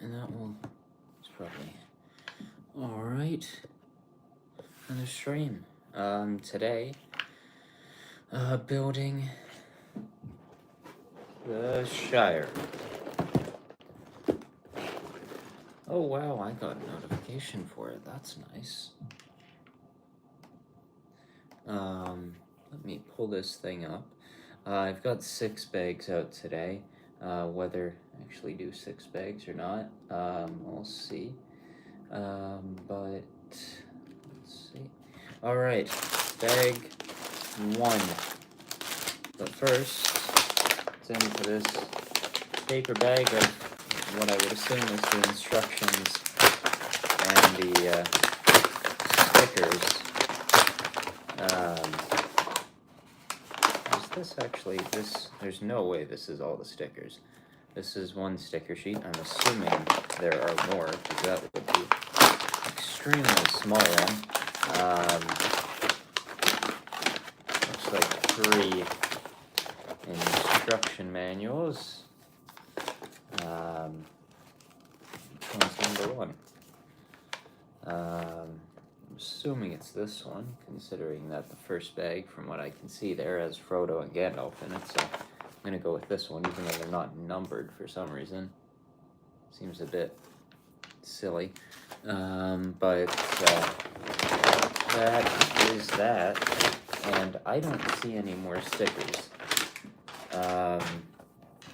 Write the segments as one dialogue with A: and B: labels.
A: and that will, it's probably, alright, another stream. Today, building the Shire. Oh wow, I got a notification for it, that's nice. Let me pull this thing up. I've got 6 bags out today. Whether I actually do 6 bags or not, we'll see. But let's see. Alright, bag 1. But first, it's into this paper bag of what I would assume is the instructions and the stickers. Is this actually, there's no way this is all the stickers. This is one sticker sheet. I'm assuming there are more, because that would be an extremely small one. Looks like 3 instruction manuals. Which one's number 1? I'm assuming it's this one, considering that the first bag, from what I can see there, has Frodo and Gandalf in it, so I'm gonna go with this one, even though they're not numbered for some reason. Seems a bit silly, but that is that, and I don't see any more stickers,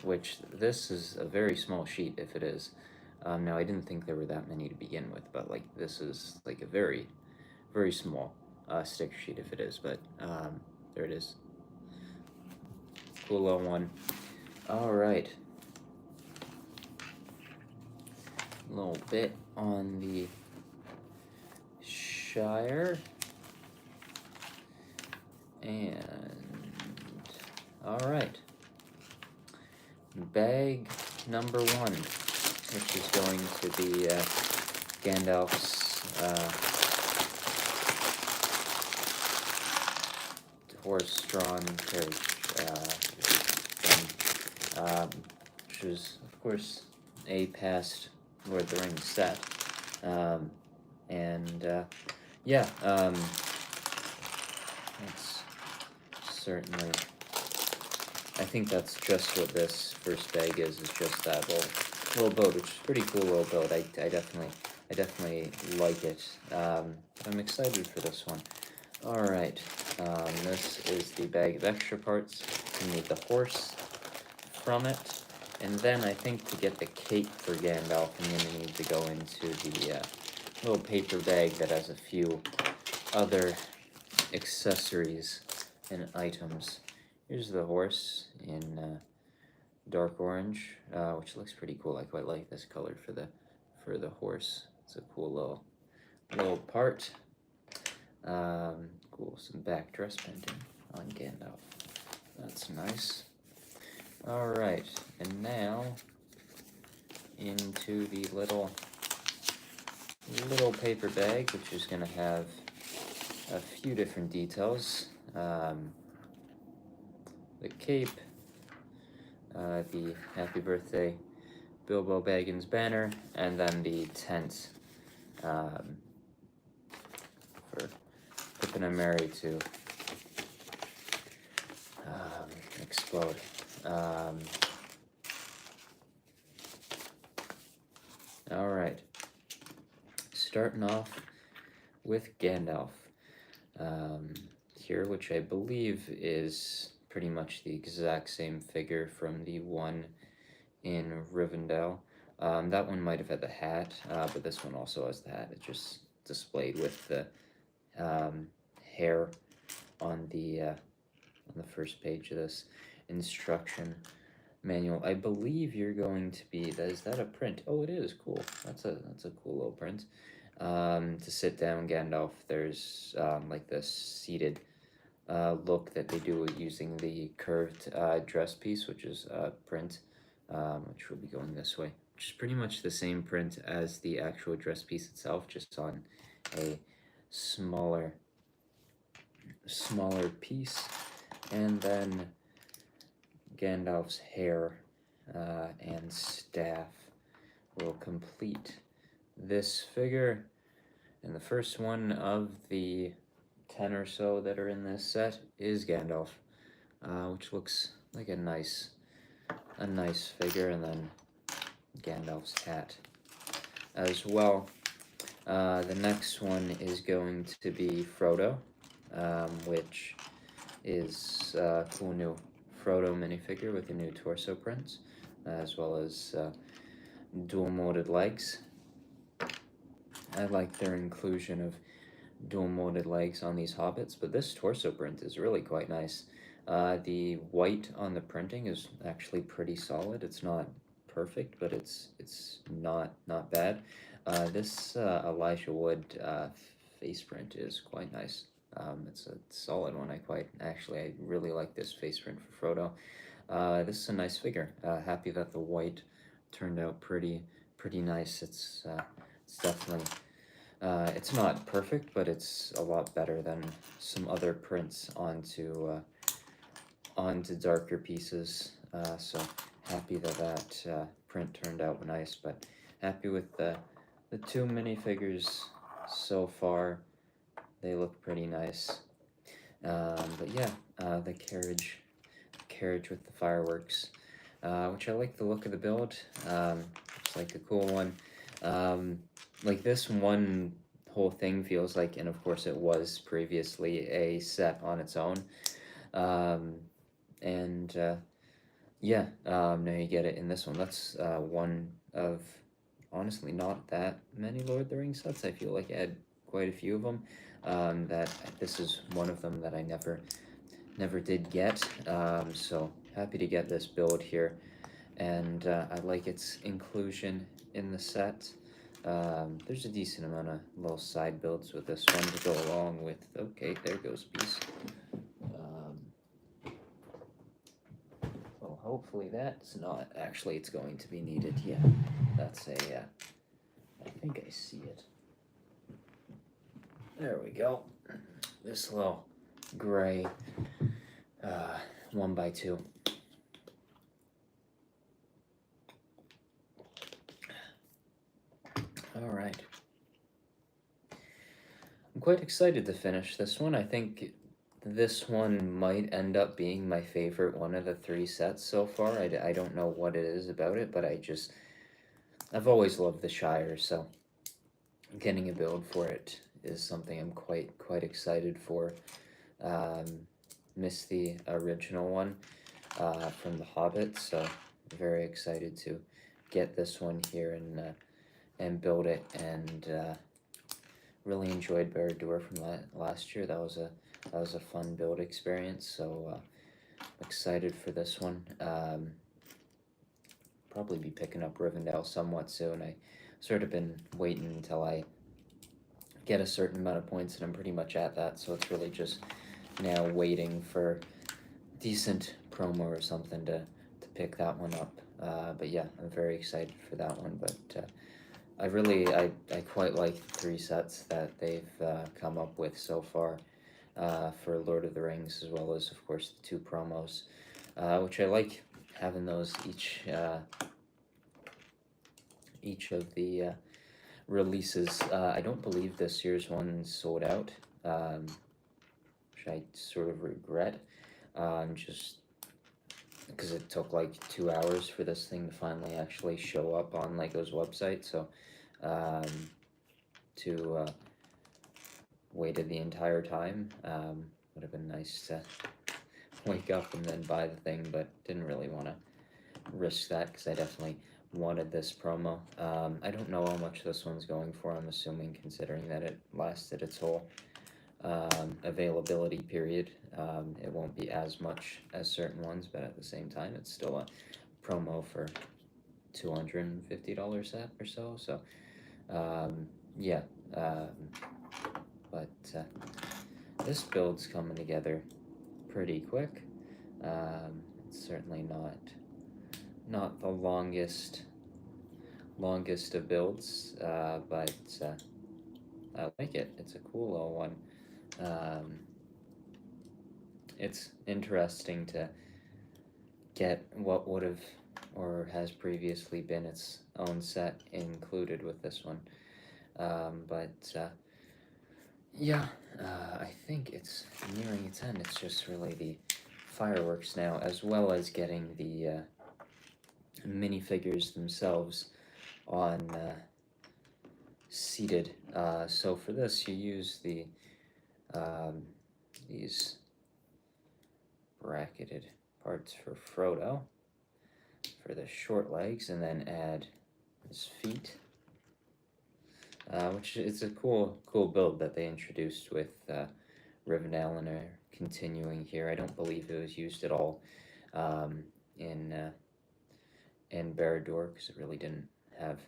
A: which this is a very small sheet if it is. Now I didn't think there were that many to begin with, but like this is like a very, very small sticker sheet if it is, but there it is. Cool little one. Alright. A little bit on the Shire. And alright. Bag number 1, which is going to be Gandalf's horse-drawn carriage, which is, of course, a past Lord of the Rings set. Yeah, that's certainly, I think that's just what this first bag is just that little boat, which is a pretty cool little boat. I definitely like it. I'm excited for this one. Alright, this is the bag of extra parts. You need the horse from it, and then I think to get the cape for Gandalf, I'm going to need to go into the little paper bag that has a few other accessories and items. Here's the horse in dark orange, which looks pretty cool. I quite like this color for the horse. It's a cool little part. Cool, some back dress painting on Gandalf. That's nice. Alright, and now into the little paper bag, which is going to have a few different details. The cape, the Happy Birthday Bilbo Baggins banner, and then the tent for Pippin and Merry to explode. Alright, starting off with Gandalf here, which I believe is pretty much the exact same figure from the one in Rivendell. That one might have had the hat, but this one also has the hat. It's just displayed with the hair on the first page of this instruction manual. I believe you're going to be, is that a print? Oh, it is, cool. That's a cool little print. To sit down Gandalf, there's like this seated look that they do using the curved dress piece, which is print, which will be going this way, which is pretty much the same print as the actual dress piece itself, just on a smaller piece. And then Gandalf's hair and staff, will complete this figure. And the first one of the 10 or so that are in this set is Gandalf, which looks like a nice figure, and then Gandalf's hat as well. The next one is going to be Frodo, which is a cool new Frodo minifigure with a new torso print, as well as dual molded legs. I like their inclusion of dual molded legs on these hobbits, but this torso print is really quite nice. The white on the printing is actually pretty solid. It's not perfect, but it's not bad. This Elijah Wood face print is quite nice. It's a solid one. I really like this face print for Frodo. This is a nice figure. Happy that the white turned out pretty nice. It's definitely it's not perfect, but it's a lot better than some other prints onto darker pieces. So happy that print turned out nice, but happy with the two minifigures so far. They look pretty nice. But yeah, the carriage with the fireworks, which I like the look of the build. It's like a cool one. Like this one whole thing feels like, and of course it was previously a set on its own. Yeah, now you get it in this one. That's one of, honestly, not that many Lord of the Rings sets. I feel like I had quite a few of them. That this is one of them that I never did get. So happy to get this build here, and I like its inclusion in the set. There's a decent amount of little side builds with this one to go along with. Okay, there goes a piece. Well, hopefully that's not. Actually, it's going to be needed. Yeah, that's a. I think I see it. There we go. This little gray 1x2. All right. I'm quite excited to finish this one. I think this one might end up being my favorite one of the three sets so far. I don't know what it is about it, but I've always loved the Shire, so getting a build for it is something I'm quite excited for. Missed the original one from The Hobbit, so very excited to get this one here and build it, and really enjoyed Barad-dûr from last year. That was a fun build experience, so excited for this one. Probably be picking up Rivendell somewhat soon. I sort of been waiting until I get a certain amount of points, and I'm pretty much at that, so it's really just now waiting for decent promo or something to pick that one up. But yeah, I'm very excited for that one. But I quite like the three sets that they've come up with so far for Lord of the Rings, as well as, of course, the two promos, which I like having those each of the releases. I don't believe this year's one sold out, which I sort of regret, just because it took like 2 hours for this thing to finally actually show up on Lego's website, so to waited the entire time. Would have been nice to wake up and then buy the thing, but didn't really want to risk that because I definitely wanted this promo. I don't know how much this one's going for. I'm assuming, considering that it lasted its whole availability period, it won't be as much as certain ones, but at the same time it's still a promo for $250 set or so. So yeah, but this build's coming together pretty quick. It's certainly not the longest of builds, but I like it. It's a cool little one. It's interesting to get what would have or has previously been its own set included with this one. But yeah, I think it's nearing its end. It's just really the fireworks now, as well as getting the minifigures themselves on seated. So for this, you use um, these bracketed parts for Frodo for the short legs, and then add his feet, which is a cool build that they introduced with Rivendell and are continuing here. I don't believe it was used at all um, in Barad-dûr because it really didn't have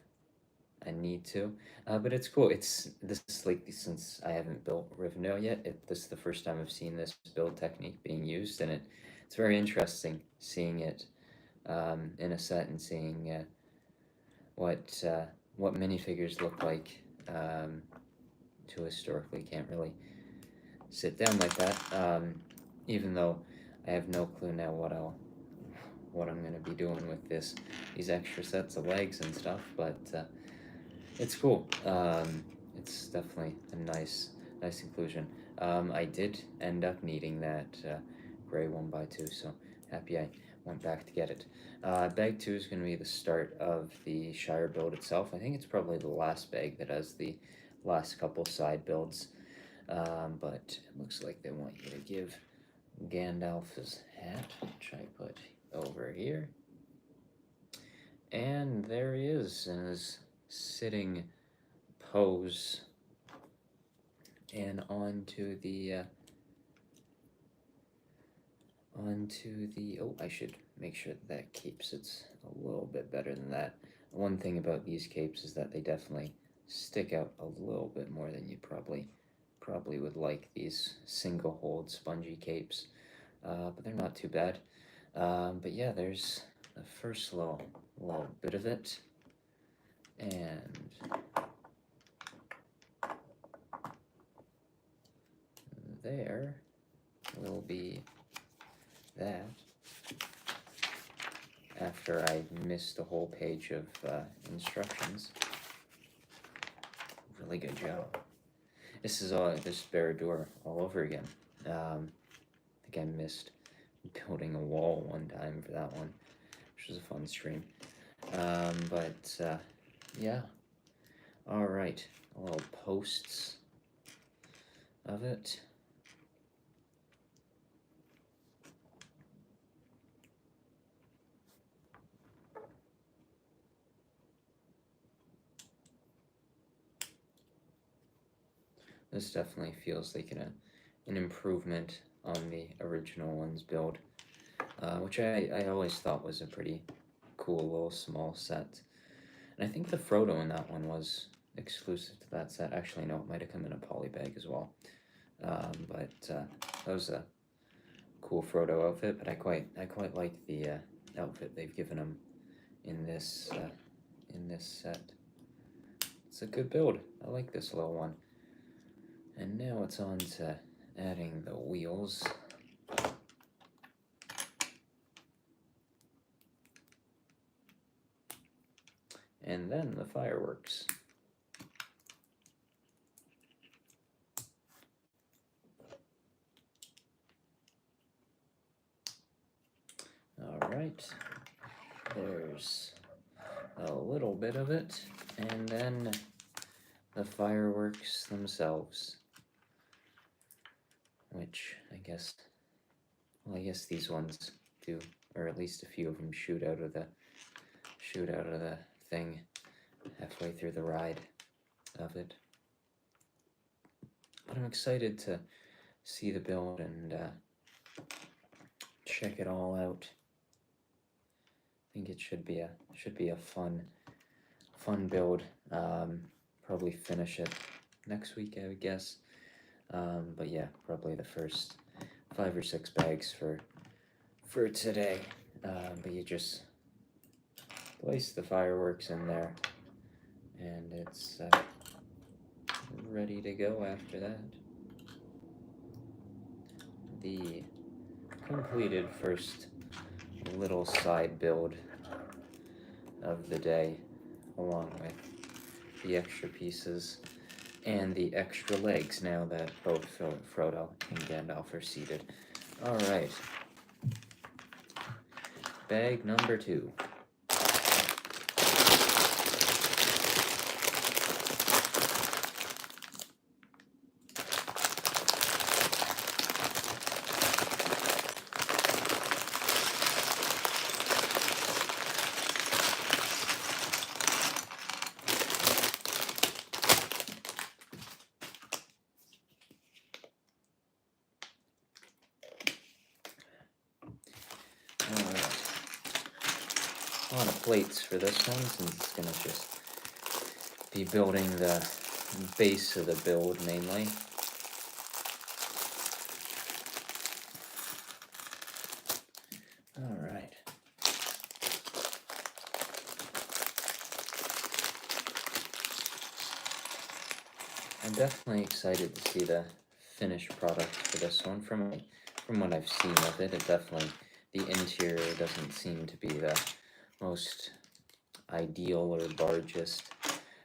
A: a need to. But it's cool. It's this like since I haven't built Rivendell yet, this is the first time I've seen this build technique being used, and it's very interesting seeing it in a set and seeing what minifigures look like. To historically can't really sit down like that. Even though I have no clue now what I'm gonna be doing with these extra sets of legs and stuff, but it's cool. It's definitely a nice inclusion. I did end up needing that gray 1x2, so happy I went back to get it. Bag 2 is going to be the start of the Shire build itself. I think it's probably the last bag that has the last couple side builds, but it looks like they want you to give Gandalf his hat, which I put over here. And there he is in his sitting pose, and onto the oh, I should make sure that capes it's a little bit better than that. One thing about these capes is that they definitely stick out a little bit more than you probably would like these single hold spongy capes, but they're not too bad. But yeah, there's the first little bit of it, and there will be that after I missed a whole page of instructions. Really good job. This is this Barad-dûr all over again. I think I missed building a wall one time for that one, which was a fun stream. But yeah. All right, little posts of it. This definitely feels like an improvement on the original one's build, which I always thought was a pretty cool little small set. And I think the Frodo in that one was exclusive to that set. Actually, no, it might have come in a poly bag as well. But that was a cool Frodo outfit. But I quite like the outfit they've given him in this set. It's a good build. I like this little one. And now it's on to adding the wheels. And then the fireworks. All right, there's a little bit of it, and then the fireworks themselves, which I guess these ones do, or at least a few of them shoot out of the thing halfway through the ride of it. But I'm excited to see the build and check it all out. I think it should be a fun build. Probably finish it next week, I would guess. But yeah, probably the first 5 or 6 bags for today. But you just place the fireworks in there, and it's ready to go after that. The completed first little side build of the day, along with the extra pieces and the extra legs now that both Frodo and Gandalf are seated. Alright. Bag number 2. Alright. A lot of plates for this one, since it's going to just be building the base of the build mainly. Alright. I'm definitely excited to see the finished product for this one. From what I've seen of it, the interior doesn't seem to be the most ideal or largest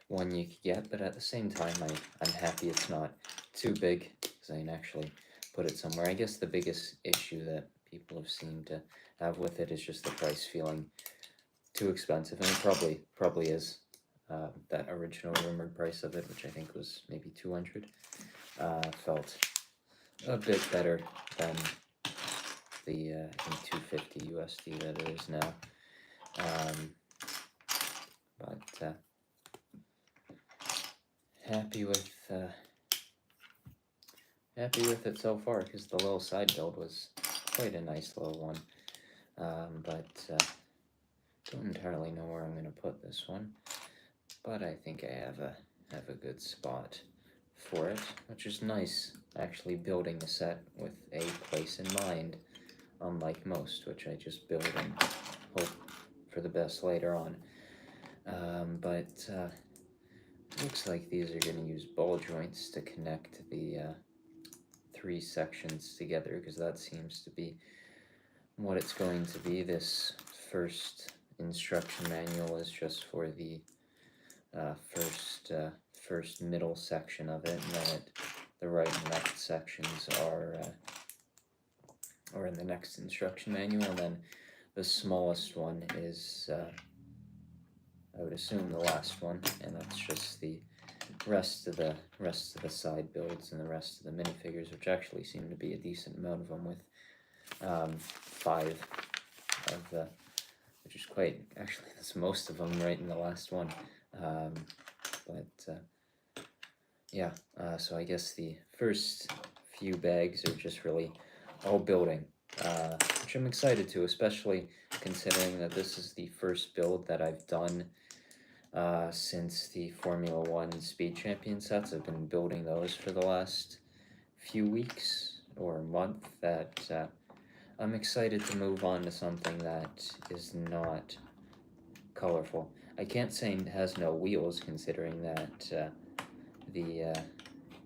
A: one you could get, but at the same time, I'm happy it's not too big, because I can actually put it somewhere. I guess the biggest issue that people have seemed to have with it is just the price feeling too expensive, and it probably is. That original rumored price of it, which I think was maybe 200, felt a bit better than the I think 250 USD that it is now. But happy with it so far, because the little side build was quite a nice little one. But don't entirely know where I'm going to put this one, but I think I have a good spot for it, which is nice, actually building a set with a place in mind, unlike most, which I just build and hope for the best later on. But looks like these are going to use ball joints to connect the 3 sections together, because that seems to be what it's going to be. This first instruction manual is just for the first middle section of it, and then the right and left sections are in the next instruction manual, and then the smallest one is I would assume the last one, and that's just the rest of the side builds and the rest of the minifigures, which actually seem to be a decent amount of them, with 5 of the, which is quite, actually that's most of them right in the last one. Yeah, so I guess the first few bags are just really all building, which I'm excited to, especially considering that this is the first build that I've done since the Formula 1 Speed Champion sets. I've been building those for the last few weeks or month, that I'm excited to move on to something that is not colorful. I can't say it has no wheels, considering that the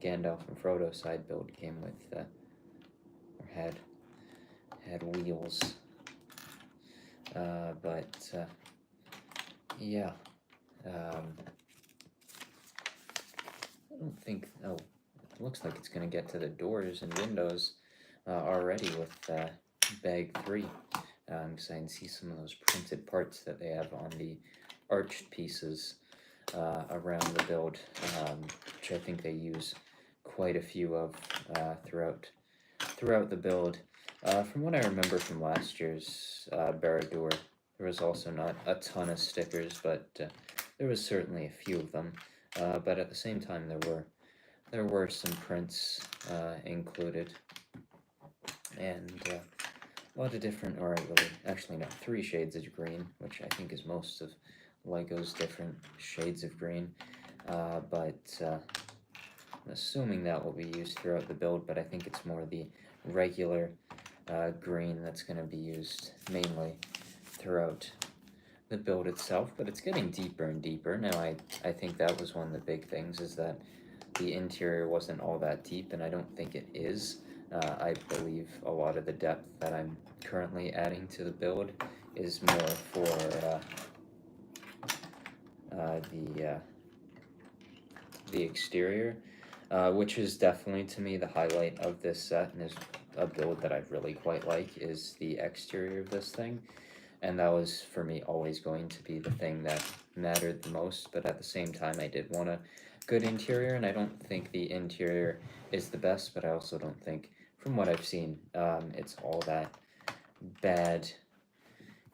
A: Gandalf and Frodo side build came with, or had wheels. Yeah. I don't think, oh, it looks like it's going to get to the doors and windows already with bag 3, because I can see some of those printed parts that they have on the arched pieces around the build, which I think they use quite a few of throughout the build. From what I remember from last year's Barad-dûr, there was also not a ton of stickers, but there was certainly a few of them. But at the same time, there were some prints included, and a lot of different, or really, actually no, 3 shades of green, which I think is most of Lego's different shades of green. But I'm assuming that will be used throughout the build, but I think it's more the regular green that's going to be used mainly throughout the build itself. But it's getting deeper and deeper. Now, I think that was one of the big things, is that the interior wasn't all that deep, and I don't think it is. I believe a lot of the depth that I'm currently adding to the build is more for the exterior, which is definitely to me the highlight of this set, and is a build that I really quite like, is the exterior of this thing. And that was for me always going to be the thing that mattered the most, but at the same time I did want a good interior, and I don't think the interior is the best, but I also don't think, from what I've seen, it's all that bad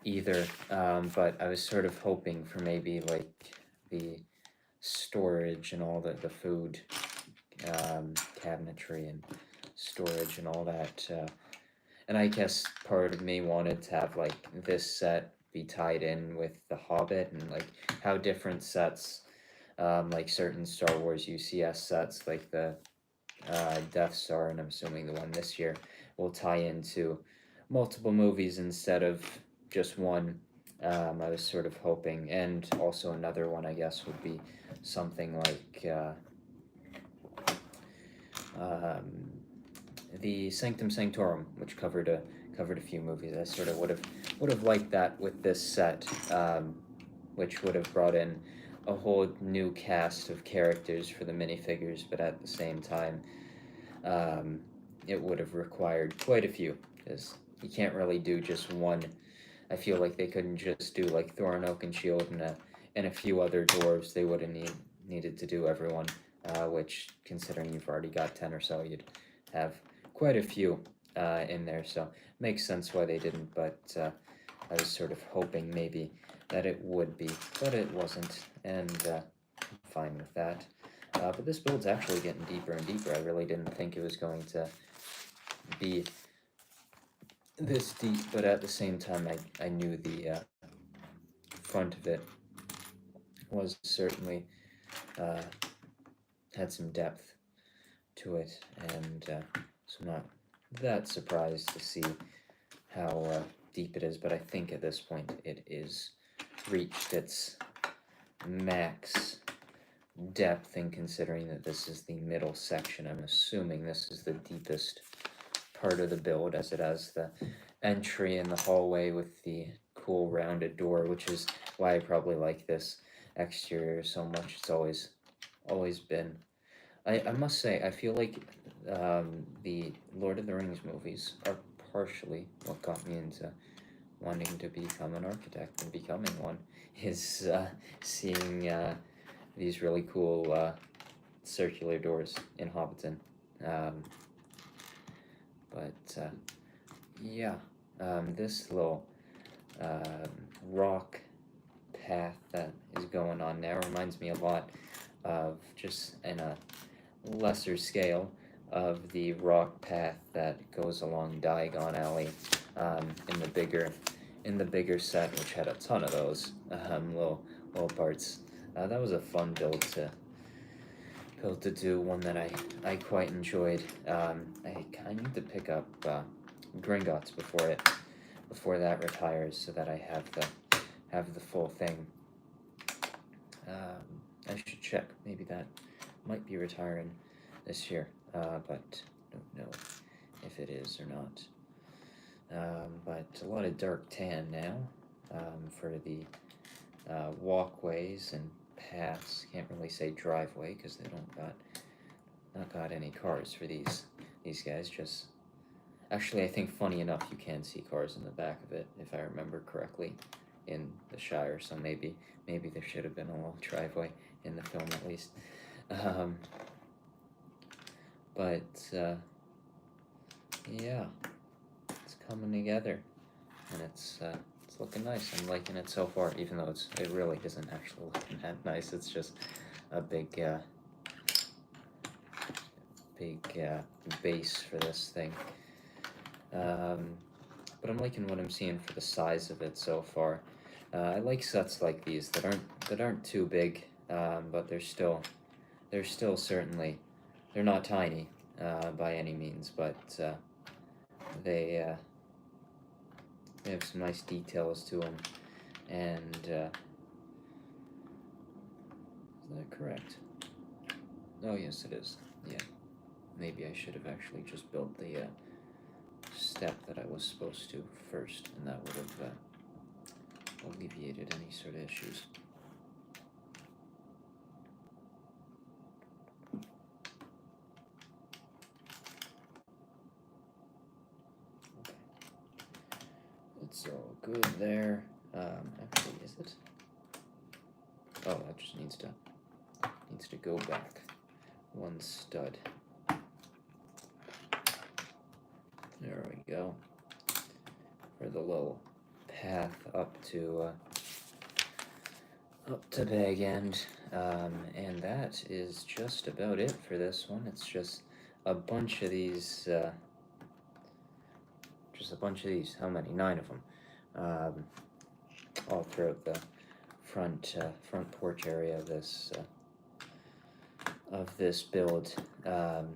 A: either. But I was sort of hoping for maybe like the storage and all the food, cabinetry and storage and all that. And I guess part of me wanted to have like this set be tied in with The Hobbit, and like how different sets, like certain Star Wars UCS sets, like the Death Star, and I'm assuming the one this year, will tie into multiple movies instead of just one. I was sort of hoping, and also another one, I guess, would be something like the Sanctum Sanctorum, which covered a few movies. I sort of would have liked that with this set, which would have brought in a whole new cast of characters for the minifigures, but at the same time, it would have required quite a few, because you can't really do just one. I feel like they couldn't just do like Thorin Oakenshield and a few other dwarves. They would have needed to do everyone, which, considering you've already got 10 or so, you'd have quite a few in there, so makes sense why they didn't, but I was sort of hoping maybe that it would be, but it wasn't, and I'm fine with that. But this build's actually getting deeper and deeper. I really didn't think it was going to be this deep, but at the same time I knew the front of it was certainly had some depth to it, and so I'm not that surprised to see how deep it is, but I think at this point it is reached its max depth, and considering that this is the middle section, I'm assuming this is the deepest part of the build, as it has the entry in the hallway with the cool rounded door, which is why I probably like this exterior so much. It's always been. I must say, I feel like the Lord of the Rings movies are partially what got me into wanting to become an architect and becoming one, is seeing these really cool circular doors in Hobbiton. But yeah, this little rock path that is going on now reminds me a lot of, just in a lesser scale, of the rock path that goes along Diagon Alley in the bigger set, which had a ton of those little parts. That was a fun build to do, one that I quite enjoyed. I need to pick up Gringotts before that retires, so that I have the full thing. I should check. Maybe that might be retiring this year, but don't know if it is or not. But a lot of dark tan now for the walkways and paths. Can't really say driveway because they not got any cars for these guys. Just actually, I think, funny enough, you can see cars in the back of it, if I remember correctly, in the Shire. So maybe there should have been a little driveway in the film at least. But yeah, it's coming together, and it's looking nice. I'm liking it so far, even though it really isn't actually looking that nice. It's just a big base for this thing. But I'm liking what I'm seeing for the size of it so far. I like sets like these that aren't too big, but they're still certainly, they're not tiny by any means, but they have some nice details to them. And is that correct? Oh yes, it is. Yeah, maybe I should have actually just built the step that I was supposed to first, and that would have alleviated any sort of issues. It's all good there. Actually, is it? Oh, that just needs to go back one stud. There we go. For the little path up to Bag End. And that is just about it for this one. It's just a bunch of these, how many? 9 of them, all throughout the front porch area of this build. I'm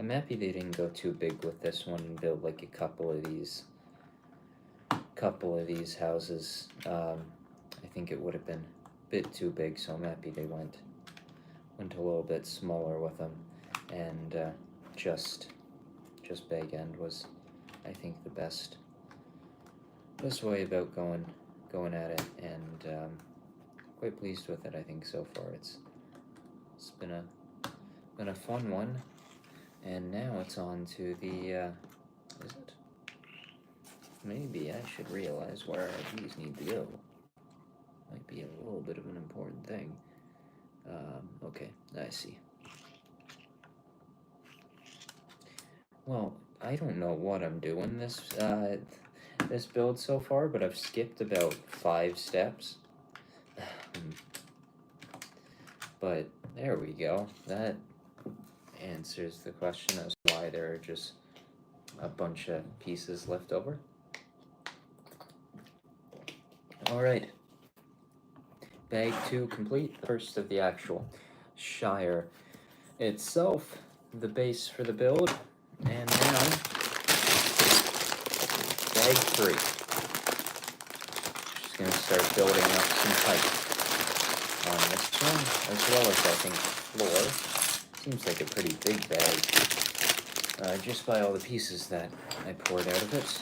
A: happy they didn't go too big with this one and build like a couple of these houses. I think it would have been a bit too big, so I'm happy they went a little bit smaller with them, and just Bag End was, I think, the best way about going at it, and quite pleased with it. I think so far it's been a fun one. And now it's on to the, is it? Maybe I should realize where our bees need to go. Might be a little bit of an important thing. Okay, I see. Well, I don't know what I'm doing this build so far, but I've skipped about 5 steps. But there we go. That answers the question as to why there are just a bunch of pieces left over. Alright, bag 2 complete, first of the actual Shire itself, the base for the build, and now bag 3. Just going to start building up some height on this one, as well as I think floor. Seems like a pretty big bag, just by all the pieces that I poured out of it,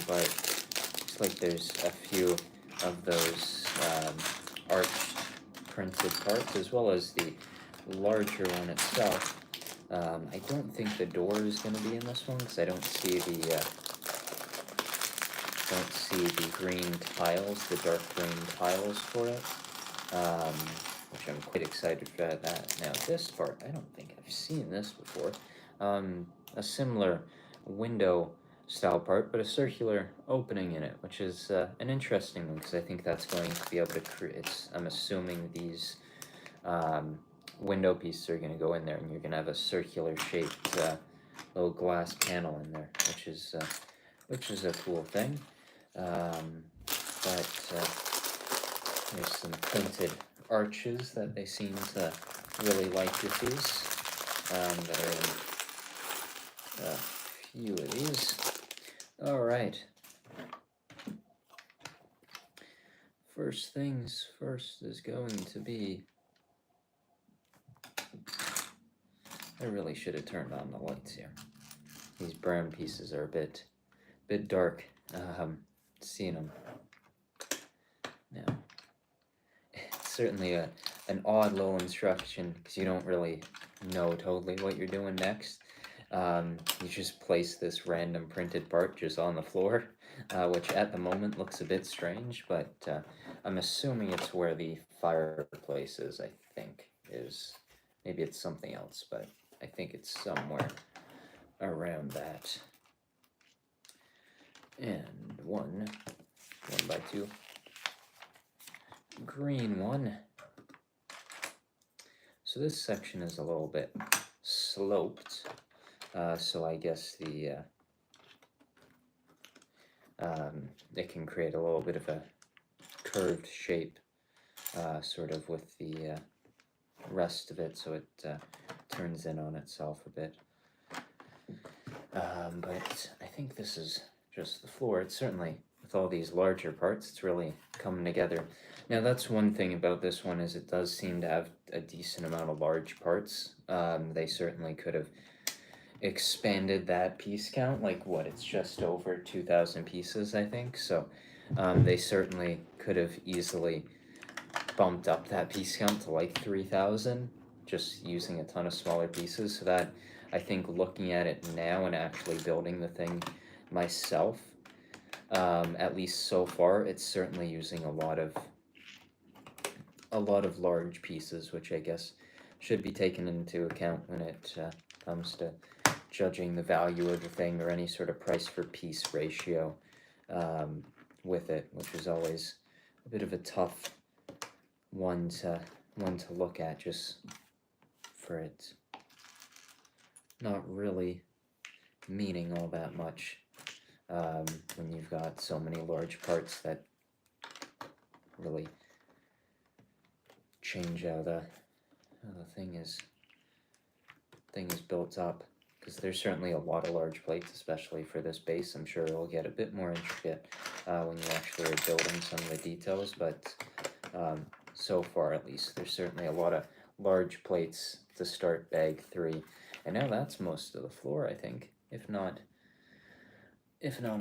A: but looks like there's a few of those arched printed parts, as well as the larger one itself. I don't think the door is going to be in this one, because I don't see the green tiles, the dark green tiles for it. Which I'm quite excited for that. Now this part, I don't think I've seen this before. A similar window style part, but a circular opening in it, which is an interesting one, because I think that's going to be able to create, I'm assuming these window pieces are going to go in there, and you're going to have a circular shaped little glass panel in there, which is a cool thing. But there's some printed arches that they seem to really like with these, that are in a few of these. Alright. First things first is going to be, I really should have turned on the lights here. These brown pieces are a bit dark, seeing them. Now, it's certainly an odd little instruction, because you don't really know totally what you're doing next. You just place this random printed part just on the floor, which at the moment looks a bit strange, but I'm assuming it's where the fireplace is, I think, is. Maybe it's something else, but I think it's somewhere around that. And one by 2. Green one. So this section is a little bit sloped, so I guess it can create a little bit of a curved shape, sort of with the rest of it, so it turns in on itself a bit. But I think this is just the floor. It's certainly, with all these larger parts, it's really coming together. Now that's one thing about this one, is it does seem to have a decent amount of large parts. They certainly could have expanded that piece count, like what, it's just over 2,000 pieces, I think, so they certainly could have easily bumped up that piece count to like 3,000, just using a ton of smaller pieces. So that, I think, looking at it now and actually building the thing myself. At least so far, it's certainly using a lot of large pieces, which I guess should be taken into account when it comes to judging the value of the thing or any sort of price for piece ratio with it, which is always a bit of a tough one to look at, just for it not really meaning all that much when you've got so many large parts that really change how the thing is built up. Because there's certainly a lot of large plates, especially for this base. I'm sure it'll get a bit more intricate when you actually are building some of the details, but so far at least, there's certainly a lot of large plates to start bag 3. And now that's most of the floor, I think. If not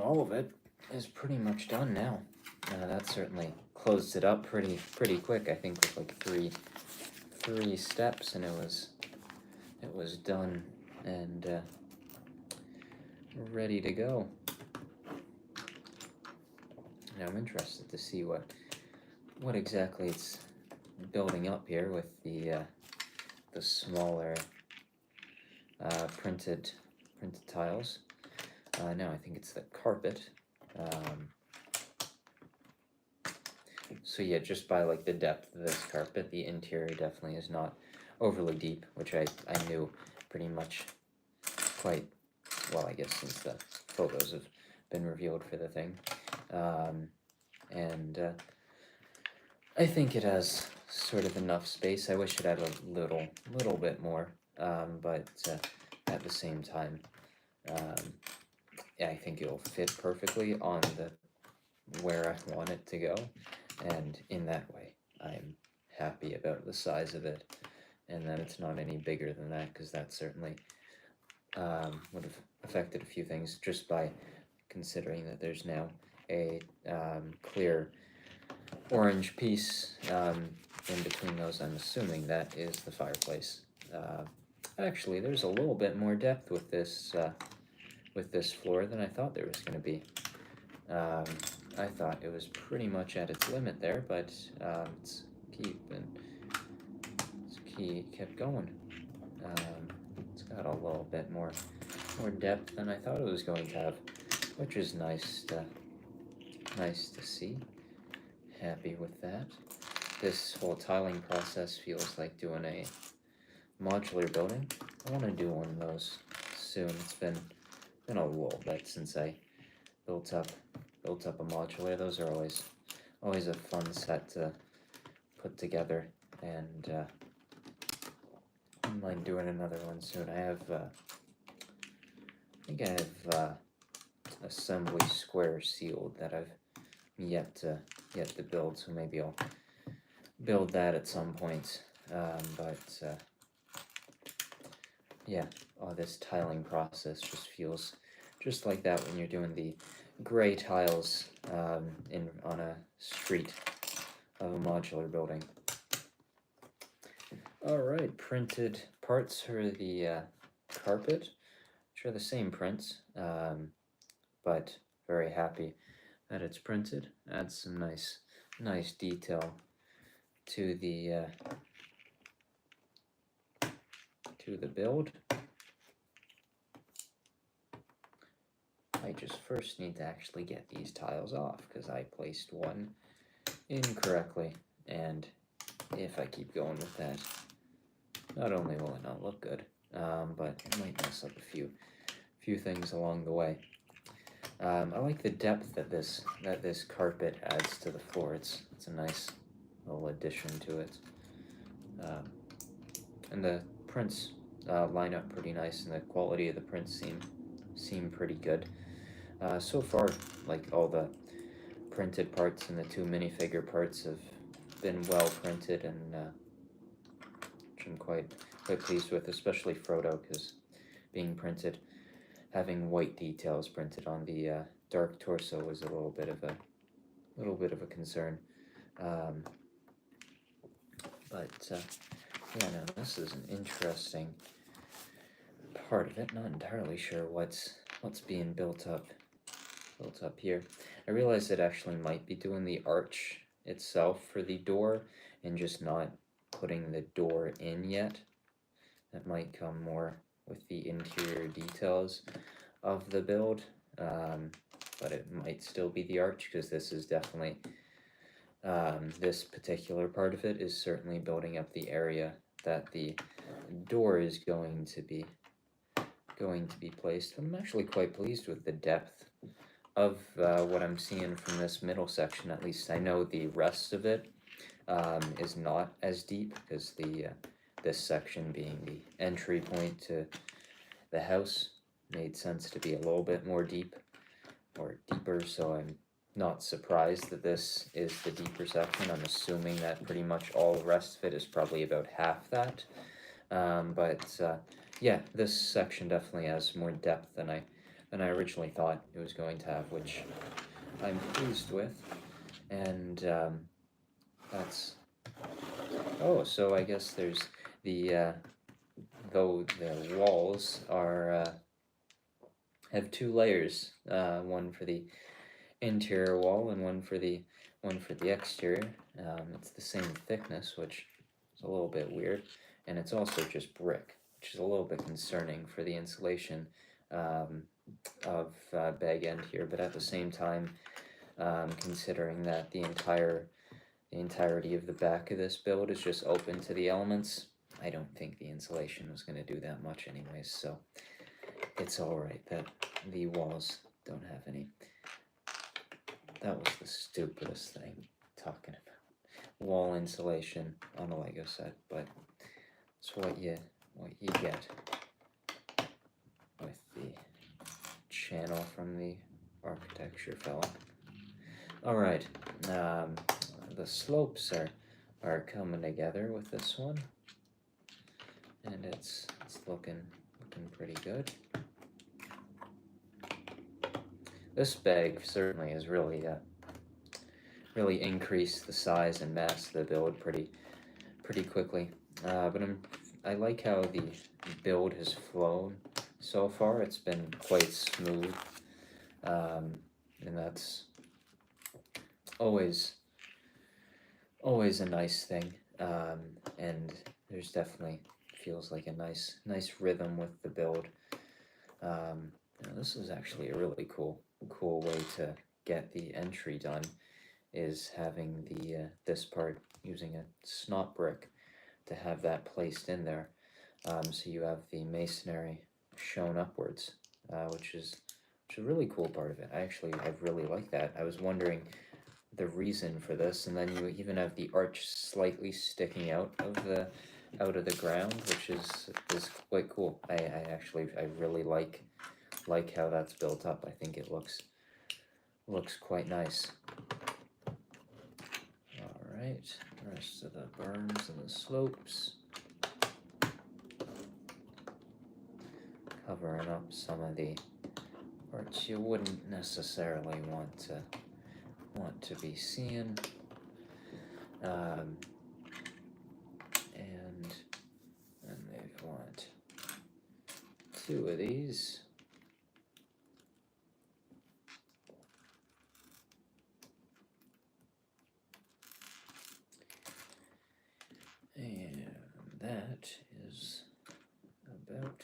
A: all of it is pretty much done now. That certainly closed it up pretty quick. I think with like three steps, and it was done and ready to go. Now I'm interested to see what exactly it's building up here with the smaller printed tiles. Now I think it's the carpet. So yeah, just by like the depth of this carpet, the interior definitely is not overly deep, which I knew pretty much quite well, I guess, since the photos have been revealed for the thing. And I think it has sort of enough space. I wish it had a little bit more, but at the same time, I think it'll fit perfectly on where I want it to go, and in that way, I'm happy about the size of it, and that it's not any bigger than that, because that certainly would have affected a few things, just by considering that there's now a clear orange piece in between those. I'm assuming that is the fireplace. Actually, there's a little bit more depth with this floor than I thought there was going to be. I thought it was pretty much at its limit there, but it's kept going. It's got a little bit more depth than I thought it was going to have, which is nice to see. Happy with that. This whole tiling process feels like doing a modular building. I want to do one of those soon. It's been a little bit since I built up a modular. Those are always a fun set to put together, and I might doing another one soon. I think I have assembly square sealed that I've yet to build, so maybe I'll build that at some point. But yeah, this tiling process just feels just like that when you're doing the gray tiles on a street of a modular building. Alright, printed parts for the carpet, which are the same prints, but very happy that it's printed. Adds some nice detail to the build. I just first need to actually get these tiles off, because I placed one incorrectly, and if I keep going with that, not only will it not look good, but it might mess up a few things along the way. I like the depth that this carpet adds to the floor. It's a nice little addition to it, and the prints line up pretty nice, and the quality of the prints seem pretty good. So far, like all the printed parts and the 2 minifigure parts have been well printed, and which I'm quite pleased with, especially Frodo, because being printed, having white details printed on the dark torso was a little bit of a concern. But yeah, no, this is an interesting part of it. Not entirely sure what's being built up built up here. I realized it actually might be doing the arch itself for the door and just not putting the door in yet. That might come more with the interior details of the build, but it might still be the arch because this is definitely, this particular part of it is certainly building up the area that the door is going to be placed. I'm actually quite pleased with the depth of what I'm seeing from this middle section. At least I know the rest of it is not as deep because the this section being the entry point to the house made sense to be a little bit more deep or deeper, so I'm not surprised that this is the deeper section. I'm assuming that pretty much all the rest of it is probably about half that, but yeah, this section definitely has more depth than I originally thought it was going to have, which I'm pleased with. And that's, oh, so I guess there's the though the walls are have two layers, one for the interior wall and one for the exterior. It's the same thickness, which is a little bit weird, and it's also just brick, which is a little bit concerning for the insulation of bag end here. But at the same time, considering that the entirety of the back of this build is just open to the elements, I don't think the insulation was going to do that much anyways, so it's alright that the walls don't have any. That was the stupidest thing, talking about wall insulation on a Lego set, but it's what you get with the channel from the architecture fella. Alright, the slopes are coming together with this one, and it's looking pretty good. This bag certainly has really really increased the size and mass of the build pretty quickly. But I like how the build has flown so far. It's been quite smooth, and that's always a nice thing. And there's definitely feels like a nice rhythm with the build. This is actually a really cool way to get the entry done, is having the this part using a snot brick to have that placed in there, so you have the masonry shown upwards, which is a really cool part of it. I really like that. I was wondering the reason for this, and then you even have the arch slightly sticking out of the ground, which is quite cool. I really like how that's built up. I think it looks quite nice. Alright, rest of the berms and the slopes. Covering up some of the parts you wouldn't necessarily want to be seeing. And they've got two of these. And that is about,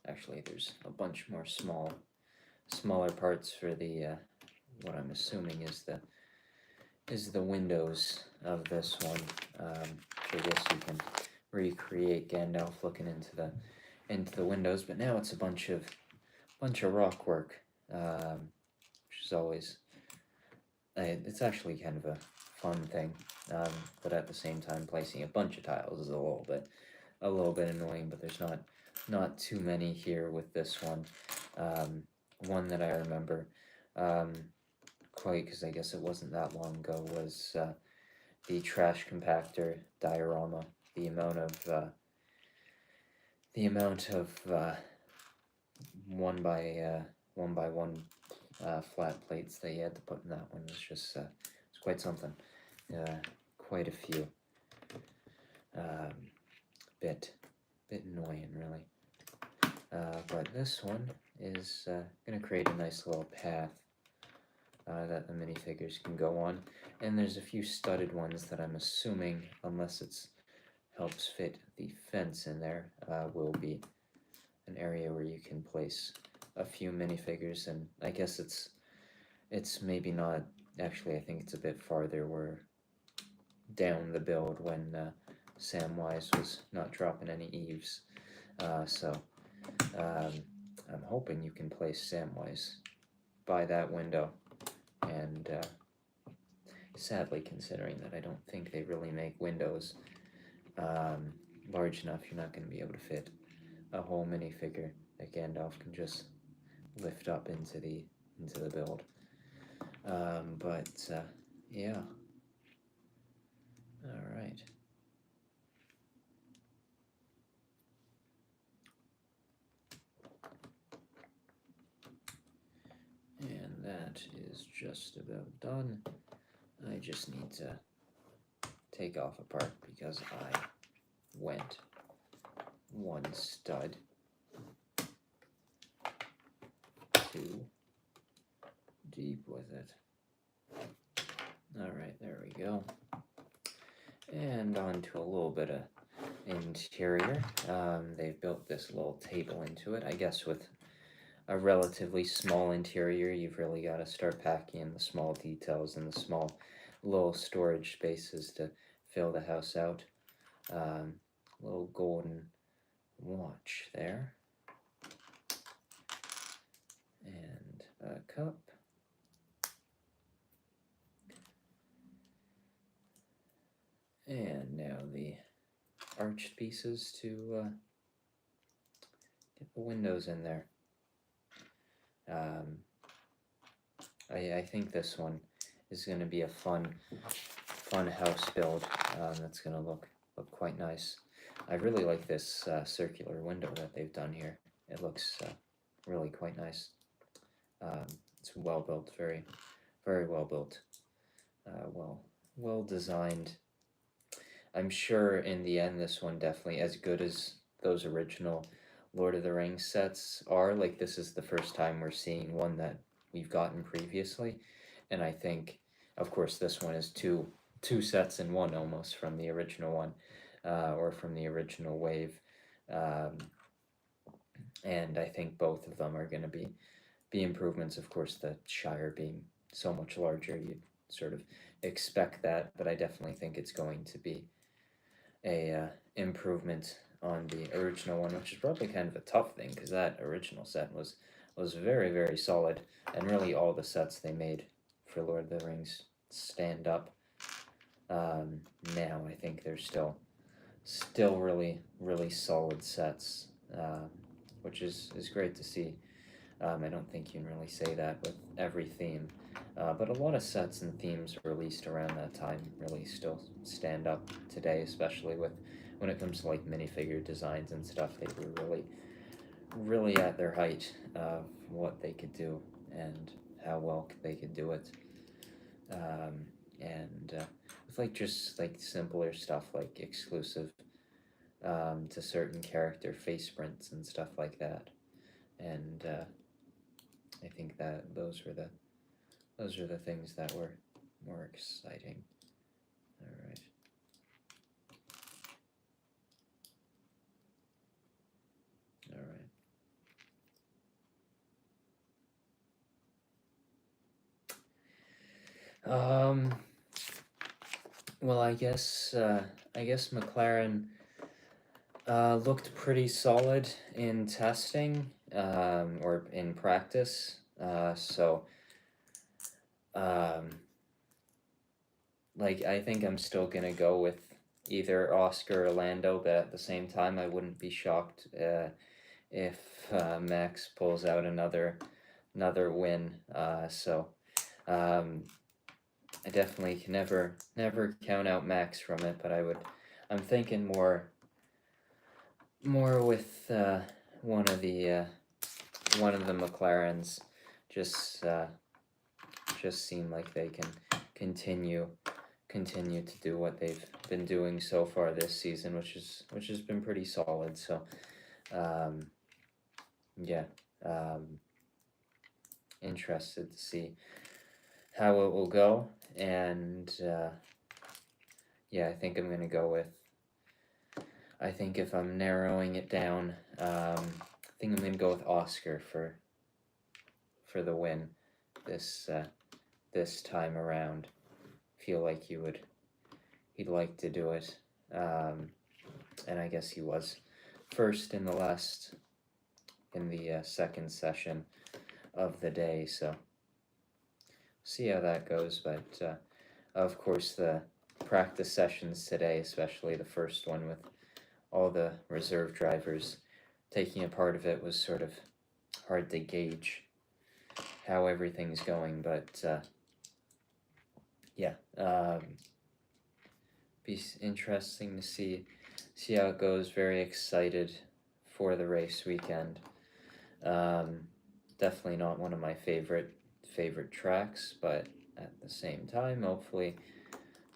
A: actually there's a bunch more smaller parts for the what I'm assuming is the windows of this one. I guess you can recreate Gandalf looking into the windows, but now it's a bunch of rock work, which is always, it's actually kind of a fun thing, but at the same time placing a bunch of tiles is a little bit annoying. But there's not too many here with this one. One that I remember quite, because I guess it wasn't that long ago, was the trash compactor diorama. The amount of one by one flat plates that you had to put in that one was just it's quite something. Quite a few. Bit annoying, really. But this one is going to create a nice little path that the minifigures can go on. And there's a few studded ones that I'm assuming, unless it's helps fit the fence in there, will be an area where you can place a few minifigures. And I guess it's maybe not, actually I think it's a bit farther where down the build when Samwise was not dropping any eaves. So I'm hoping you can place Samwise by that window. And sadly, considering that I don't think they really make windows large enough, you're not going to be able to fit a whole minifigure that Gandalf can just lift up into the build. But yeah. All right. And that is just about done. I just need to take off a part because I went one stud too deep with it. Alright, there we go. And on to a little bit of interior. They've built this little table into it. I guess with a relatively small interior, you've really got to start packing in the small details and the small little storage spaces to fill the house out. Little golden watch there. And a cup. And now the arched pieces to get the windows in there. I think this one is going to be a fun house build. That's going to look quite nice. I really like this circular window that they've done here. It looks really quite nice. It's well built, very well built, well designed. I'm sure in the end this one definitely as good as those original Lord of the Rings sets are. Like, this is the first time we're seeing one that we've gotten previously, and I think, of course, this one is two sets in one almost from the original one, or from the original wave, and I think both of them are going to be improvements. Of course, the Shire being so much larger, you'd sort of expect that, but I definitely think it's going to be a improvement on the original one, which is probably kind of a tough thing because that original set was very solid, and really all the sets they made for Lord of the Rings stand up. Now I think they're still really solid sets, which is great to see. I don't think you can really say that with every theme, but a lot of sets and themes released around that time really still stand up today, especially when it comes to like minifigure designs and stuff. They were really at their height of what they could do and how well they could do it. And with like just like simpler stuff like exclusive to certain character face prints and stuff like that. And I think that those are the things that were more exciting. All right. Well, I guess McLaren looked pretty solid in testing, or in practice. So, like, I think I'm still gonna go with either Oscar or Lando, but at the same time, I wouldn't be shocked if Max pulls out another win. So. I definitely can never count out Max from it, but I'm thinking more with one of the McLarens. Just seem like they can continue to do what they've been doing so far this season, which has been pretty solid. So yeah, interested to see how it will go, and yeah, I think I'm gonna go with. I think if I'm narrowing it down, I think I'm gonna go with Oscar for the win this time around. Feel like he'd like to do it, and I guess he was first in the second session of the day. So see how that goes. But of course, the practice sessions today, especially the first one with all the reserve drivers taking a part of it, was sort of hard to gauge how everything's going. But yeah, be interesting to see how it goes. Very excited for the race weekend. Definitely not one of my favorite tracks, but at the same time, hopefully,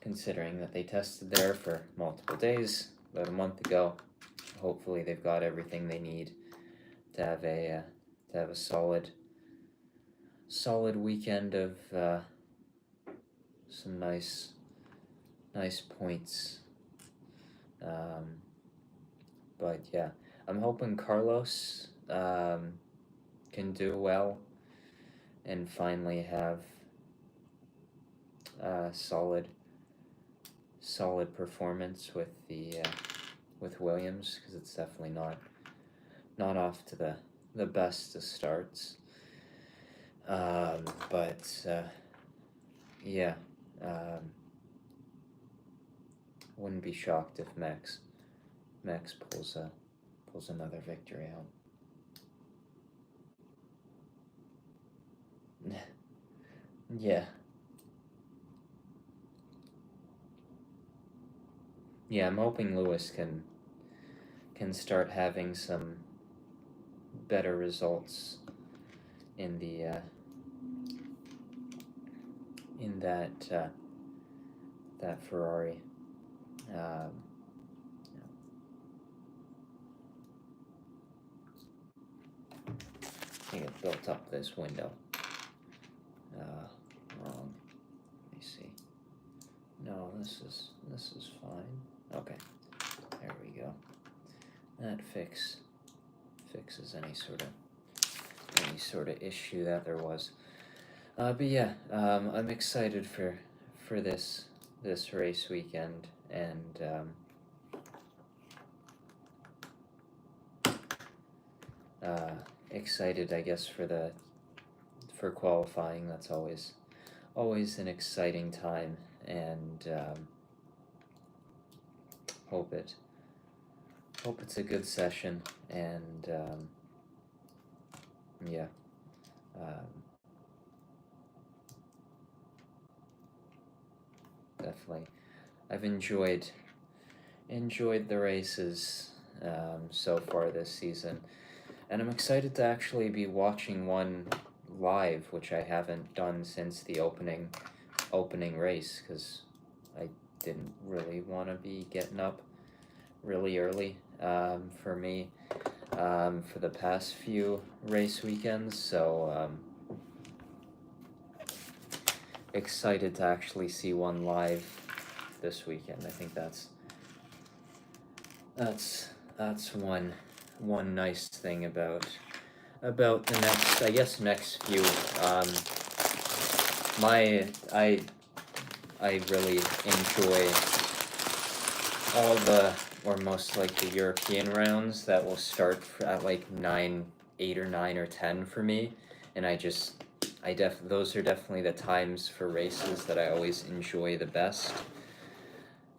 A: considering that they tested there for multiple days about a month ago, hopefully they've got everything they need to have a solid weekend of some nice points. But yeah, I'm hoping Carlos can do well and finally have a solid performance with with Williams, because it's definitely not off to the best of starts. But yeah, wouldn't be shocked if Max pulls another victory out. Yeah. Yeah, I'm hoping Lewis can start having some better results in the in that Ferrari. I think it built up this window. Wrong. Let me see. No, this is fine. Okay, there we go. That fixes any sort of issue that there was. But yeah, I'm excited for this race weekend, and excited, I guess, for qualifying. That's always an exciting time, and hope it's a good session, and yeah. Definitely, I've enjoyed the races so far this season, and I'm excited to actually be watching one live, which I haven't done since the opening race, because I didn't really want to be getting up really early for me for the past few race weekends. So excited to actually see one live this weekend. I think that's one nice thing about the next few. I really enjoy all or most like the European rounds that will start at like 8 or 9 or 10 for me, and those are definitely the times for races that I always enjoy the best,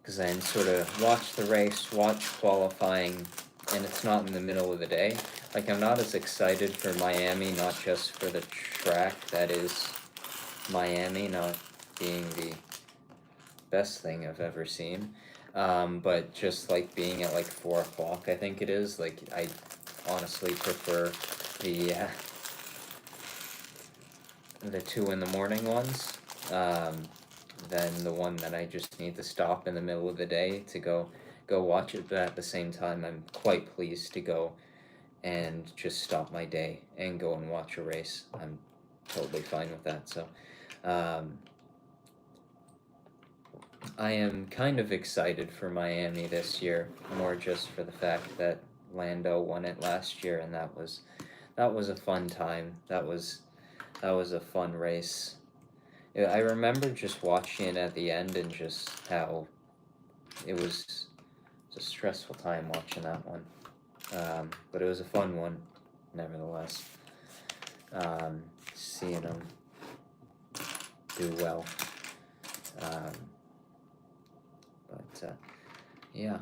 A: because I sort of watch the race, watch qualifying, and it's not in the middle of the day. Like, I'm not as excited for Miami, not just for the track that is Miami, not being the best thing I've ever seen, but just like being at like 4 o'clock, I think it is. Like, I honestly prefer the 2 in the morning ones than the one that I just need to stop in the middle of the day to go watch it. But at the same time, I'm quite pleased to go and just stop my day and go and watch a race. I'm totally fine with that. So Um, I am kind of excited for Miami this year, more just for the fact that Lando won it last year, and that was a fun time. That was a fun race. Yeah, I remember just watching it at the end and just how it was a stressful time watching that one. But it was a fun one, nevertheless. Seeing them do well. Um, but yeah,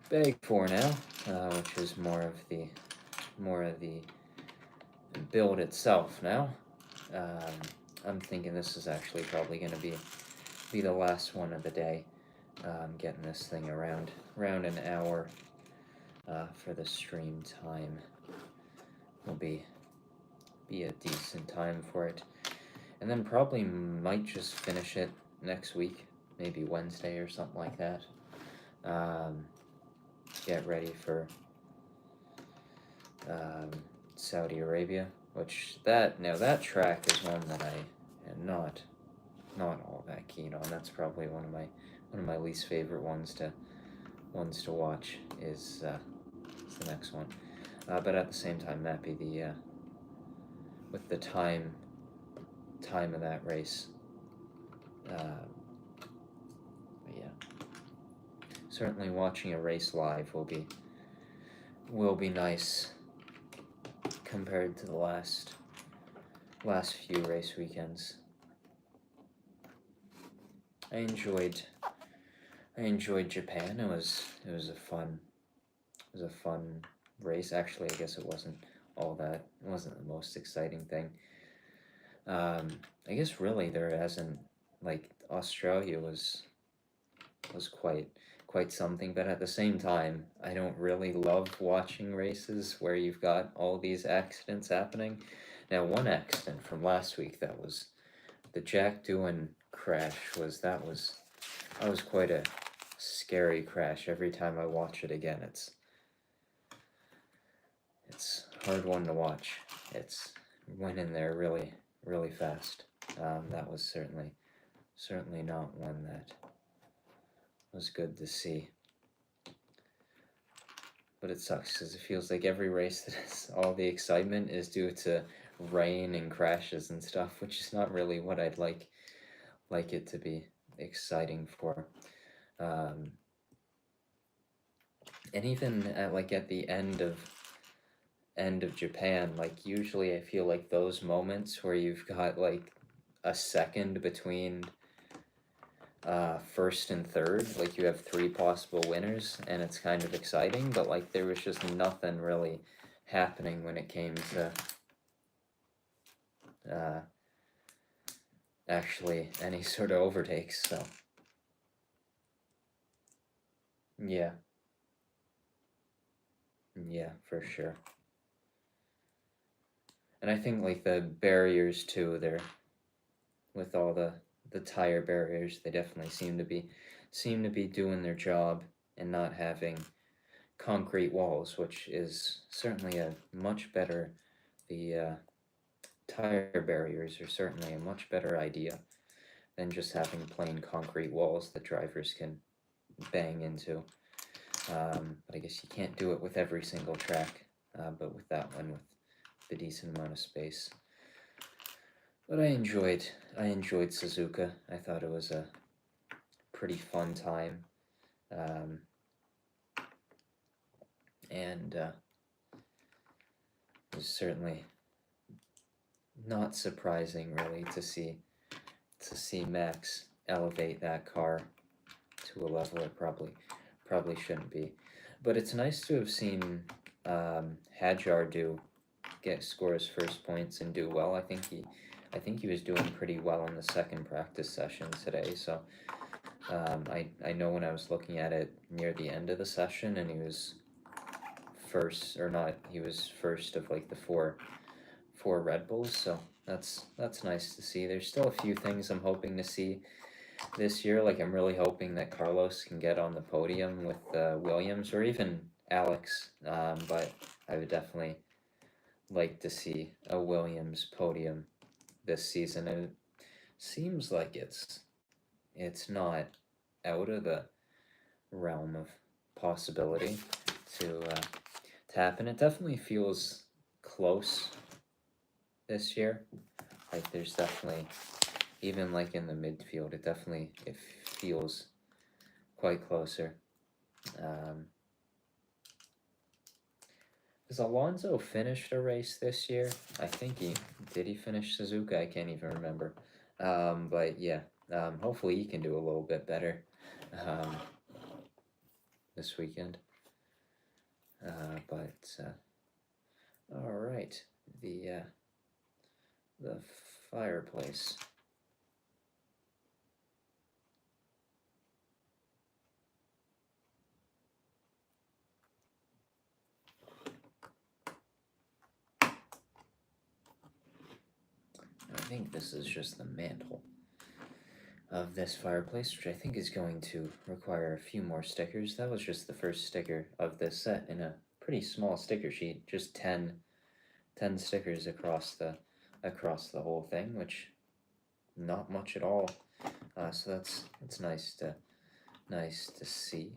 A: Bag 4 now, which is more of the build itself now. I'm thinking this is actually probably going to be the last one of the day. Getting this thing around an hour for the stream time will be a decent time for it, and then probably might just finish it next week, maybe Wednesday or something like that. Get ready for Saudi Arabia, which that track is one that I am not all that keen on. That's probably one of my least favorite ones to watch is the next one. But at the same time, that be the with the time of that race. But yeah, certainly watching a race live will be nice compared to the last few race weekends. I enjoyed Japan. It was a fun race. Actually, I guess it wasn't the most exciting thing. I guess really there hasn't, like, Australia was quite something, but at the same time, I don't really love watching races where you've got all these accidents happening. Now, one accident from last week, that was the Jack Doohan crash. That was quite a scary crash. Every time I watch it again, it's a hard one to watch. It's went in there really fast. That was certainly not one that was good to see. But it sucks because it feels like every race that is all the excitement is due to rain and crashes and stuff, which is not really what I'd like it to be exciting for. And even at the end of Japan, like, usually I feel like those moments where you've got like a second between first and third, like you have three possible winners and it's kind of exciting, but like there was just nothing really happening when it came to actually any sort of overtakes. So yeah, for sure. And I think like the barriers too, they're with all the tire barriers, they definitely seem to be doing their job and not having concrete walls, which is certainly a much better, the tire barriers are certainly a much better idea than just having plain concrete walls that drivers can bang into. But I guess you can't do it with every single track, but with that one, with the decent amount of space. But I enjoyed Suzuka. I thought it was a pretty fun time. And it was certainly not surprising, really, to see Max elevate that car to a level it probably shouldn't be. But it's nice to have seen Hadjar score his first points and do well. I think he was doing pretty well in the second practice session today. So I know when I was looking at it near the end of the session, and he was first, or not, he was first of like the four Red Bulls. So that's nice to see. There's still a few things I'm hoping to see this year. Like, I'm really hoping that Carlos can get on the podium with Williams, or even Alex. But I would definitely like to see a Williams podium this season, and it seems like it's not out of the realm of possibility to happen. It definitely feels close this year. Like there's definitely, even like in the midfield, it feels quite closer. Has Alonso finished a race this year? I think he finish Suzuka? I can't even remember. But yeah, hopefully he can do a little bit better this weekend. All right, the fireplace. I think this is just the mantle of this fireplace, which I think is going to require a few more stickers. That was just the first sticker of this set in a pretty small sticker sheet, just 10 stickers across the whole thing, which not much at all. So that's nice to see.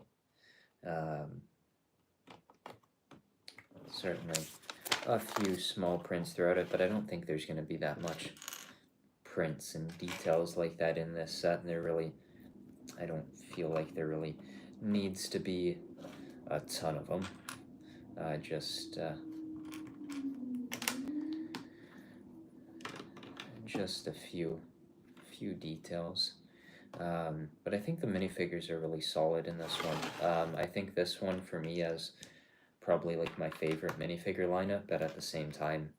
A: Certainly a few small prints throughout it, but I don't think there's going to be that much prints and details like that in this set. And I don't feel like there really needs to be a ton of them. Just a few details. But I think the minifigures are really solid in this one. I think this one for me is probably like my favorite minifigure lineup, but at the same time,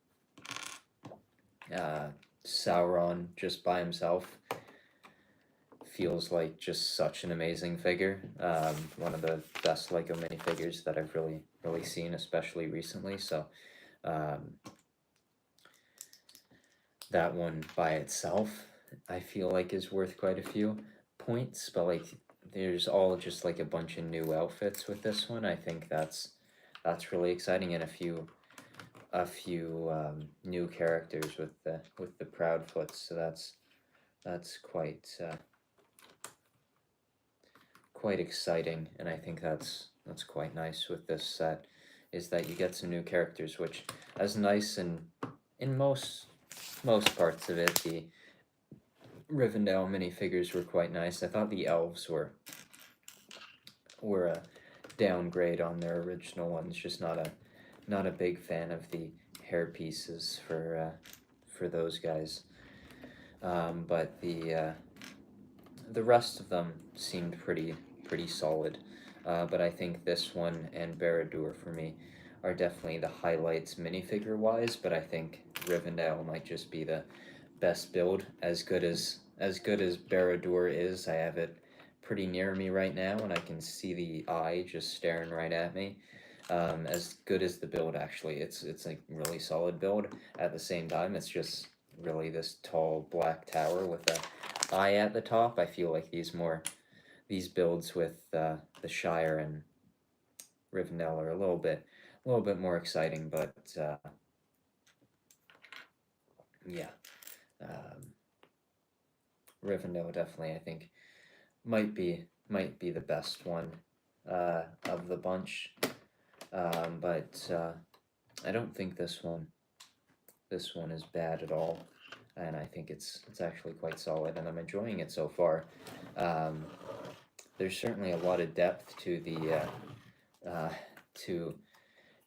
A: Sauron just by himself feels like just such an amazing figure. One of the best Lego minifigures that I've really seen, especially recently. So that one by itself, I feel like is worth quite a few points. But like, there's all just like a bunch of new outfits with this one. I think that's really exciting, and a few new characters with the Proudfoots. So that's quite exciting, and I think that's quite nice with this set, is that you get some new characters, which as nice and in most parts of it, the Rivendell minifigures were quite nice. I thought the elves were a downgrade on their original ones. Just not a big fan of the hair pieces for those guys. But the rest of them seemed pretty solid. But I think this one and Barad-dûr for me are definitely the highlights minifigure wise. But I think Rivendell might just be the best build. As good as Barad-dûr is, I have it pretty near me right now, and I can see the eye just staring right at me. As good as the build, actually, it's a really solid build. At the same time, it's just really this tall black tower with a eye at the top. I feel like these builds with the Shire and Rivendell are a little bit more exciting, but yeah, Rivendell definitely, I think, might be the best one of the bunch. But I don't think this one is bad at all, and I think it's actually quite solid, and I'm enjoying it so far. There's certainly a lot of depth to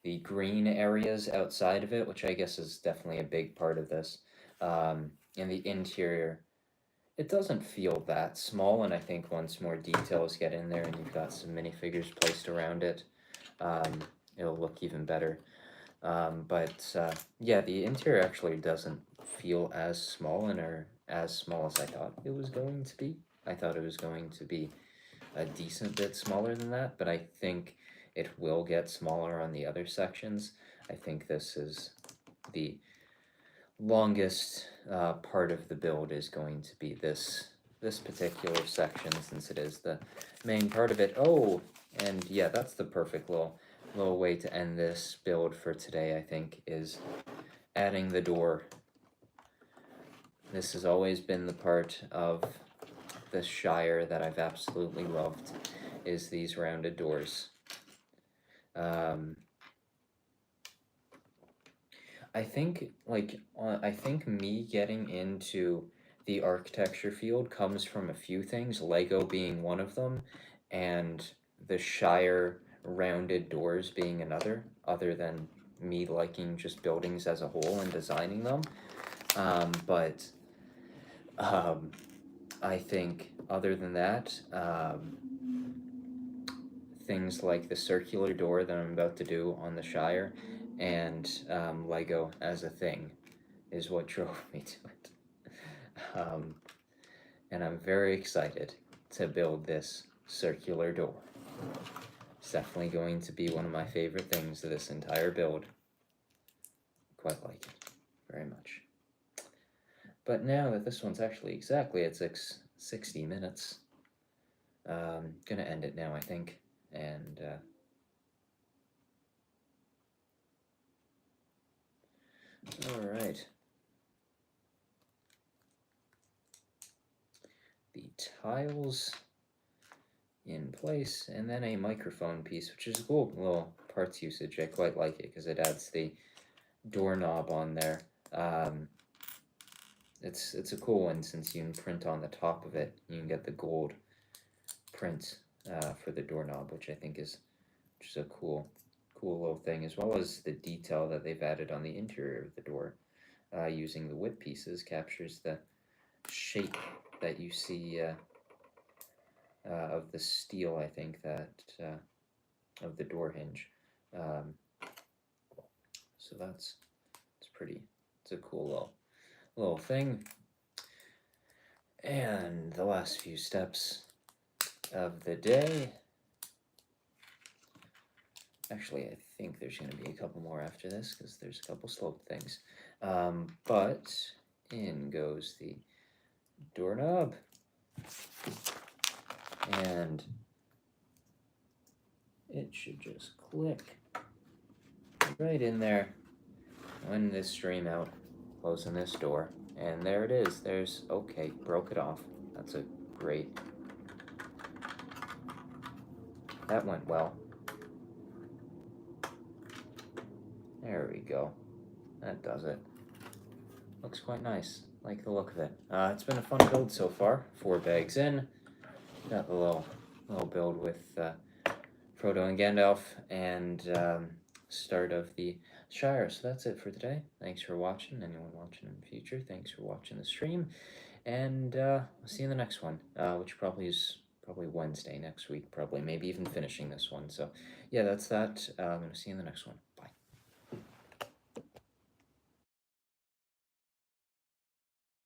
A: the green areas outside of it, which I guess is definitely a big part of this. In the interior, it doesn't feel that small, and I think once more details get in there and you've got some minifigures placed around it, it'll look even better. But yeah, the interior actually doesn't feel as small or as small as I thought it was going to be. I thought it was going to be a decent bit smaller than that, but I think it will get smaller on the other sections. I think this is the longest part of the build is going to be this particular section, since it is the main part of it. Oh, and yeah, that's the perfect little way to end this build for today, I think, is adding the door This has always been the part of the Shire that I've absolutely loved, is these rounded doors. I think I think me getting into the architecture field comes from a few things, Lego being one of them, and the Shire rounded doors being another, other than me liking just buildings as a whole and designing them. But I think other than that, things like the circular door that I'm about to do on the Shire and Lego as a thing is what drove me to it. Um, and I'm very excited to build this circular door. It's definitely going to be one of my favorite things of this entire build. Quite like it very much. But now that this one's actually exactly at 60 minutes, gonna end it now, I think. And all right. The tiles in place, and then a microphone piece, which is a cool little parts usage. I quite like it because it adds the doorknob on there. It's a cool one since you can print on the top of it. You can get the gold print for the doorknob, which I think is just a cool little thing, as well as the detail that they've added on the interior of the door using the whip pieces captures the shape that you see of the steel, I think, that of the door hinge. So it's a cool little thing. And the last few steps of the day. Actually, I think there's going to be a couple more after this because there's a couple slope things. But in goes the doorknob. And it should just click right in there when this stream out, closing this door. And there it is. Okay, broke it off. That's a great. That went well. There we go. That does it. Looks quite nice. Like the look of it. It's been a fun build so far. 4 bags in. Got the little build with Frodo and Gandalf and start of the Shire. So that's it for today. Thanks for watching. Anyone watching in the future, thanks for watching the stream. And I'll see you in the next one, which probably is Wednesday next week, probably, maybe even finishing this one. So yeah, that's that. I'm going to see you in the next one.